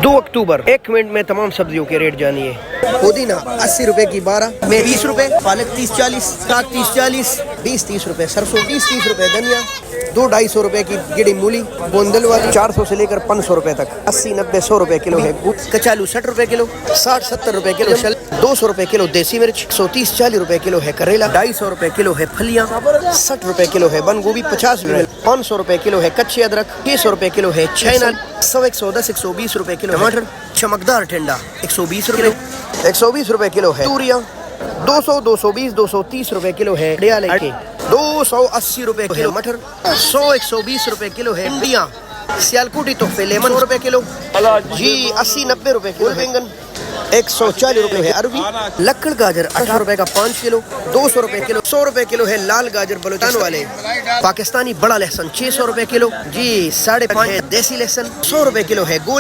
2 अक्टूबर। 1 minute में तमाम सब्जियों के रेट जानिए। पुदीना 80 रुपए की 12, में 20 रुपए, पालक 30-40, साग 30-40, 20-30 रुपए, सरसों 20-30 रुपए, धनिया 200-250 रुपए की गिड़ी मूली बोंदल वाली 400 से लेकर 500 रुपए तक, 80-90-100 रुपए किलो है। कचालू 60 रुपए किलो, 60-70 रुपए किलो, 200 रुपए किलो देसी मिर्च, 130-40 रुपए किलो है करेला, 250 रुपए किलो है फलियां, 60 रुपए किलो है बंद गोभी, 50 रुपए, 500 रुपए किलो है कच्चे अदरक, 600 रुपए किलो है छैना, 100-110-120 रुपए किलो टमाटर, चमकदार टिंडा 120 रुपए, 120 रुपए किलो है तूरियां, 200-220-230 रुपए किलो है डियाले के, 280 रुपए किलो मटर, 100-120 रुपए किलो है भिंडियां, सियालकोटी तोहफे लेमन 100 रुपए किलो जी, 80-90 रुपए किलो बैंगन, 140 रुपए है अरबी, लक्कड़ गाजर 18 रुपए का 5 किलो, 200 रुपए किलो, 100 रुपए किलो है लाल गाजर बलूचिस्तान वाले, पाकिस्तानी बड़ा लहसुन 600 रुपए किलो जी, 5.5 है देसी लहसुन, 100 रुपए किलो है गोल